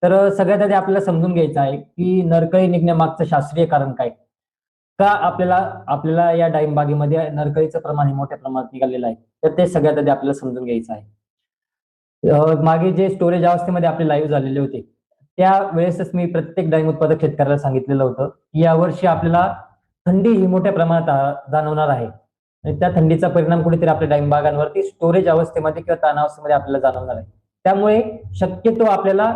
तर सगळ्यात आधी आपल्याला समजून घ्यायचं आहे की नरकळी निघण्यामागचं शास्त्रीय कारण काय. का आपल्याला आपल्याला या डाळिंबागेमध्ये नरकळीचं प्रमाण हे मोठ्या प्रमाणात निघालेलं आहे, तर ते सगळ्यात आधी आपल्याला समजून घ्यायचं आहे. मागे जे स्टोरेज अवस्थेमध्ये आपले लाईव्ह झालेले होते, त्या वेळेसच मी प्रत्येक डाळिंब उत्पादक शेतकऱ्याला सांगितलेलं होतं की यावर्षी आपल्याला थंडी ही मोठ्या प्रमाणात जाणवणार आहे आणि त्या थंडीचा परिणाम कुठेतरी आपल्या डाळिंब बागांवरती स्टोरेज अवस्थेमध्ये किंवा ताणावस्थेमध्ये आपल्याला जाणवणार आहे. त्यामुळे शक्यतो आपल्याला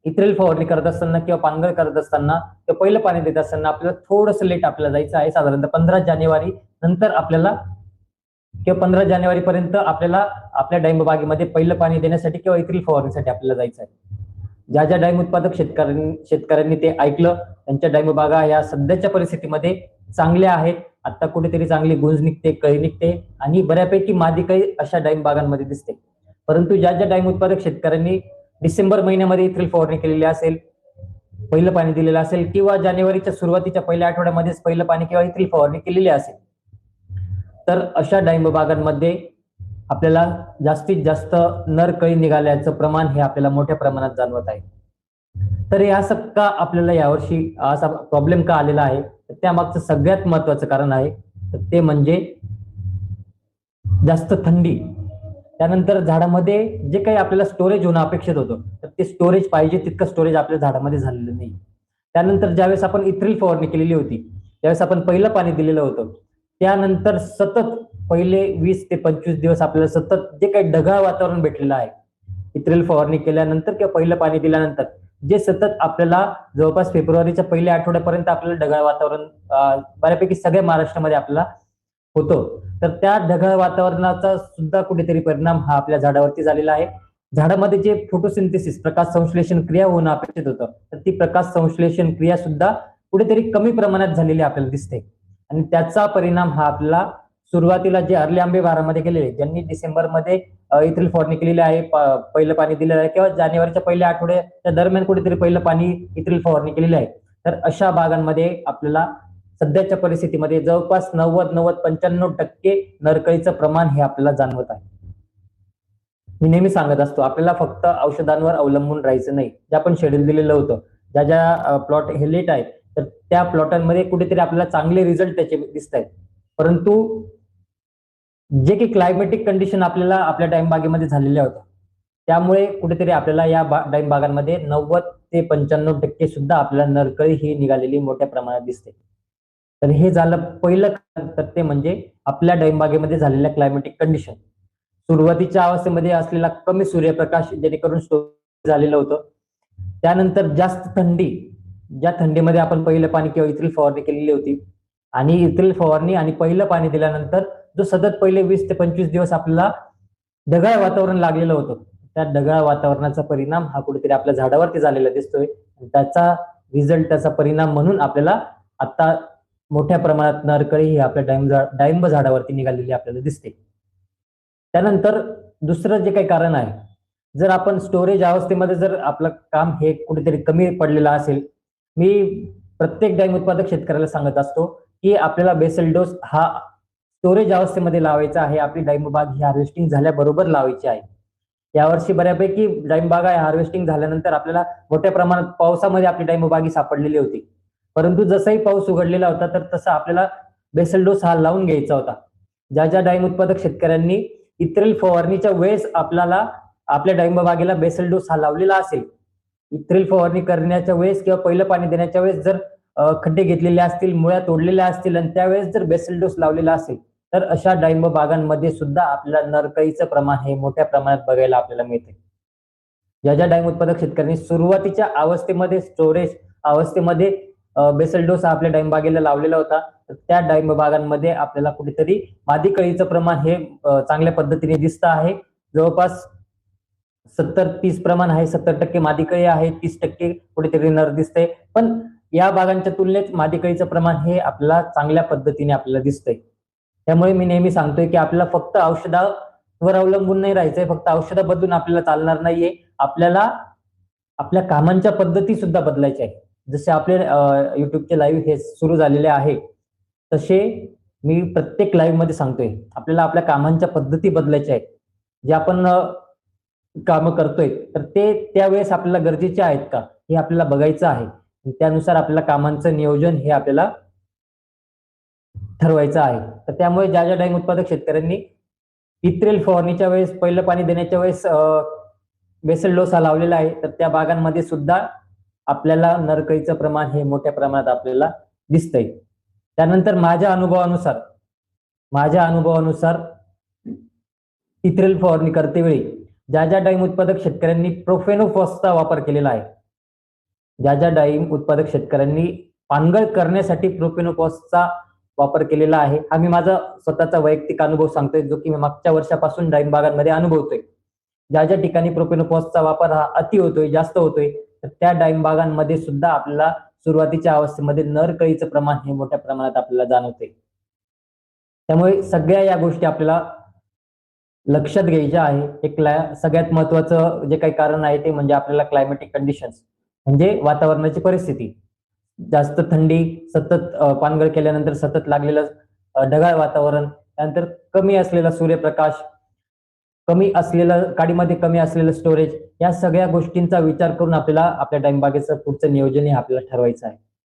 इथ्रेल फवारणी करत असताना किंवा पानगळ करत असताना किंवा पहिलं पाणी देत असताना आपल्याला थोडंसं लेट आपल्याला जायचं आहे. साधारणतः 15 जानेवारी नंतर आपल्याला किंवा 15 जानेवारी पर्यंत आपल्याला आपल्या डाळिंब बागेमध्ये पहिलं पाणी देण्यासाठी किंवा इथ्रेल फवारणीसाठी आपल्याला जायचं आहे. ज्या ज्या डाळिंब उत्पादक शेतकऱ्यांनी ते ऐकलं, त्यांच्या डाळिंब बागा या सध्याच्या परिस्थितीमध्ये चांगल्या आहेत. आता कुठेतरी चांगली गुंज निघते, कळी निघते आणि बऱ्यापैकी मादी कळी अशा डाळिंब बागांमध्ये दिसते. परंतु ज्या ज्या डाळिंब उत्पादक शेतकऱ्यांनी डिसेंबर महिन्यामध्ये इथ्रेल फवारणी केलेली असेल, पहिलं पाणी दिलेलं असेल किंवा जानेवारीच्या सुरुवातीच्या पहिल्या आठवड्यामध्येच पहिलं पाणी किंवा इथ्रेल फवारणी केलेली असेल, तर अशा डाळिंब बागांमध्ये आपल्याला जास्तीत जास्त नरकळी निघाल्याचं प्रमाण हे आपल्याला मोठ्या प्रमाणात जाणवत आहे. तर हे असं का आपल्याला यावर्षी असा प्रॉब्लेम का आलेला आहे, त्यामागचं सगळ्यात महत्वाचं कारण आहे ते म्हणजे जास्त थंडी. त्यानंतर झाडामध्ये जे काही आपल्याला स्टोरेज होणं अपेक्षित होतं, तर ते स्टोरेज पाहिजे तितकं स्टोरेज आपल्या झाडामध्ये झालेलं नाही. त्यानंतर ज्यावेळेस आपण इथ्रेल फवारणी केलेली होती, त्यावेळेस आपण पहिलं पाणी दिलेलं होतं, त्यानंतर सतत पहिले 20 ते 25 दिवस आपल्याला सतत जे काही ढगाळ वातावरण भेटलेलं आहे, इथ्रेल फवारणी केल्यानंतर किंवा पहिलं पाणी दिल्यानंतर जे सतत आपल्याला जवळपास फेब्रुवारीच्या पहिल्या आठवड्यापर्यंत आपल्याला ढगाळ वातावरण बऱ्यापैकी सगळ्या महाराष्ट्रामध्ये आपल्याला होतं, तर त्या ढगाळ वातावरणाचा सुद्धा कुठेतरी परिणाम हा आपल्या झाडावरती झालेला आहे. झाडामध्ये जे फोटोसिंथेसिस प्रकाश संश्लेषण क्रिया होणं अपेक्षित होतं, तर ती प्रकाश संश्लेषण क्रिया सुद्धा कुठेतरी कमी प्रमाणात झालेली आपल्याला दिसते आणि त्याचा परिणाम हा आपल्याला सुरुवातीला जे अर्ली आंबे बहारामध्ये गेलेले, ज्यांनी डिसेंबरमध्ये इथ्रेल फवारणी केलेली आहे, पहिलं पाणी दिलेलं आहे किंवा जानेवारीच्या पहिल्या आठवड्याच्या दरम्यान कुठेतरी पहिलं पाणी इथ्रेल फवारणी केलेली आहे, तर अशा बागांमध्ये आपल्याला सध्याच्या परिस्थितीमध्ये जवळपास 90-95% नरकळीचं प्रमाण हे आपल्याला जाणवत आहे. मी नेहमी सांगत असतो, आपल्याला फक्त औषधांवर अवलंबून राहायचं नाही. जे आपण शेड्यूल दिलेलं होतं, ज्या ज्या प्लॉट हे लेट आहेत, तर त्या प्लॉटांमध्ये कुठेतरी आपल्याला चांगले रिझल्ट त्याचे दिसत आहेत. परंतु जे काही क्लायमेटिक कंडिशन आपल्याला आपल्या डाळिंब बागेमध्ये झालेल्या होत्या, त्यामुळे कुठेतरी आपल्याला या डाळिंब बागांमध्ये 90 ते 95% सुद्धा आपल्याला नरकळी ही निघालेली मोठ्या प्रमाणात दिसते. तर हे झालं पहिलं कारण, तर ते म्हणजे आपल्या डाळिंब बागेमध्ये झालेल्या क्लायमेटिक कंडिशन. सुरुवातीच्या अवस्थेमध्ये असलेला कमी सूर्यप्रकाश जेणेकरून स्टोरेज झालेलं होतं. त्यानंतर जास्त थंडी, ज्या थंडीमध्ये आपण पहिलं पाणी किंवा इथ्रेल फवारणी केलेली होती आणि इथ्रेल फवारणी आणि पहिलं पाणी दिल्यानंतर जो सतत पहिले 20 ते 25 दिवस आपल्याला ढगाळ वातावरण लागलेलं होतं, त्या ढगाळ वातावरणाचा परिणाम हा कुठेतरी आपल्या झाडावरती झालेला दिसतोय. त्याचा रिझल्ट, त्याचा परिणाम म्हणून आपल्याला आता मोठ्या प्रमाणात नरकळी ही आपल्या डाळिंब झाडावरती निघालेली आपल्याला दिसते. त्यानंतर दुसरं जे काही कारण आहे, जर आपण स्टोरेज अवस्थेमध्ये जर आपलं काम हे कुठेतरी कमी पडलेलं असेल, मी प्रत्येक डाळिंब उत्पादक शेतकऱ्याला सांगत असतो की आपल्याला बेसल डोस हा स्टोरेज अवस्थेमध्ये लावायचा आहे. आपली डाळिंब बाग ही हार्वेस्टिंग झाल्याबरोबर लावायची आहे. यावर्षी बऱ्यापैकी डाळिंब बागा हार्वेस्टिंग झाल्यानंतर आपल्याला मोठ्या प्रमाणात पावसामध्ये आपली डाळिंब बागी सापडलेली होती. परंतु जसाही पाऊस उघडलेला होता, तर तसा आपल्याला बेसल डोस हा लावून घ्यायचा होता. ज्या ज्या डाळिंब उत्पादक शेतकऱ्यांनी इथ्रेल फवारणीच्या वेळेस आपल्याला आपल्या डाळिंब बागेला बेसल डोस हा लावलेला असेल, इथ्रेल फवारणी करण्याच्या वेळेस किंवा पहिलं पाणी देण्याच्या वेळेस जर खड्डे घेतलेले असतील, मुळ्या तोडलेल्या असतील आणि त्यावेळेस जर बेसल डोस लावलेला असेल, तर अशा डाळिंब बागांमध्ये सुद्धा आपल्याला नरकळीचं प्रमाण हे मोठ्या प्रमाणात बघायला आपल्याला मिळते. ज्या ज्या डाळिंब उत्पादक शेतकऱ्यांनी सुरुवातीच्या अवस्थेमध्ये स्टोरेज अवस्थेमध्ये बेसल डोस हा आपल्या डाळिंब बागेला लावलेला होता, तर त्या डाळिंब बागांमध्ये आपल्याला कुठेतरी मादी कळीचं प्रमाण हे चांगल्या पद्धतीने दिसतं आहे. जवळपास 70-30 प्रमाण आहे. 70% मादी कळी आहे, 30% कुठेतरी नर दिसते. पण या बागांच्या तुलनेत मादी कळीचं प्रमाण हे आपल्याला चांगल्या पद्धतीने आपल्याला दिसतंय. त्यामुळे मी नेहमी सांगतोय की आपल्याला फक्त औषधावर अवलंबून नाही राहायचंय, फक्त औषधं बदलून आपल्याला चालणार नाहीये. आपल्याला आपल्या कामांच्या पद्धती सुद्धा बदलायच्या आहेत. जसे आपले युट्यूबचे लाईव्ह हे सुरू झालेले आहे, तसे मी प्रत्येक लाईव्ह मध्ये सांगतोय आपल्याला आपल्या कामांच्या पद्धती बदलायच्या आहेत. जे आपण कामं करतोय तर ते त्यावेळेस आपल्याला गरजेचे आहेत का हे आपल्याला बघायचं आहे. त्यानुसार आपल्याला कामांचं नियोजन हे आपल्याला ठरवायचं आहे. तर त्यामुळे ज्या डाळिंब उत्पादक शेतकऱ्यांनी इत्रेल फवारणीच्या वेळेस पहिलं पाणी देण्याच्या वेळेस बेसल डोस हा लावलेला आहे तर त्या बागांमध्ये सुद्धा आपल्याला नरकळीचं प्रमाण हे मोठ्या प्रमाणात आपल्याला दिसतंय. त्यानंतर माझ्या अनुभवानुसार इत्रेल फवारणी करतेवेळी ज्या डाळिंब उत्पादक शेतकऱ्यांनी प्रोफेनोफॉसचा वापर केलेला आहे, ज्या डाळिंब उत्पादक शेतकऱ्यांनी पानगळ करण्यासाठी प्रोफेनोफॉसचा वापर केलेला आहे, हा मी माझा स्वतःचा वैयक्तिक अनुभव सांगतोय जो की मी मागच्या वर्षापासून डाळिंब बागांमध्ये अनुभवतोय. ज्या ठिकाणी प्रोफेनोफॉसचा वापर हा अति होतोय, जास्त होतोय, तर त्या डाळिंब बागांमध्ये सुद्धा आपल्याला सुरुवातीच्या अवस्थेमध्ये नरकळीचं प्रमाण हे मोठ्या प्रमाणात आपल्याला जाणवते. त्यामुळे सगळ्या या गोष्टी आपल्याला लक्षात घ्यायच्या आहे. एक सगळ्यात महत्वाचं जे काही कारण आहे ते म्हणजे आपल्याला क्लायमॅटिक कंडिशन्स म्हणजे वातावरणाची परिस्थिती. जास्त थंडी, सतत पानगळ केल्यानंतर सतत लागलेलं ढगाळ वातावरण, त्यानंतर कमी असलेला सूर्यप्रकाश, काडीमध्ये कमी असलेलं स्टोरेज, या सगळ्या गोष्टींचा विचार करून आपल्याला आपल्या डाळिंब बागेचं पुढचं नियोजन हे आपल्याला ठरवायचं आहे.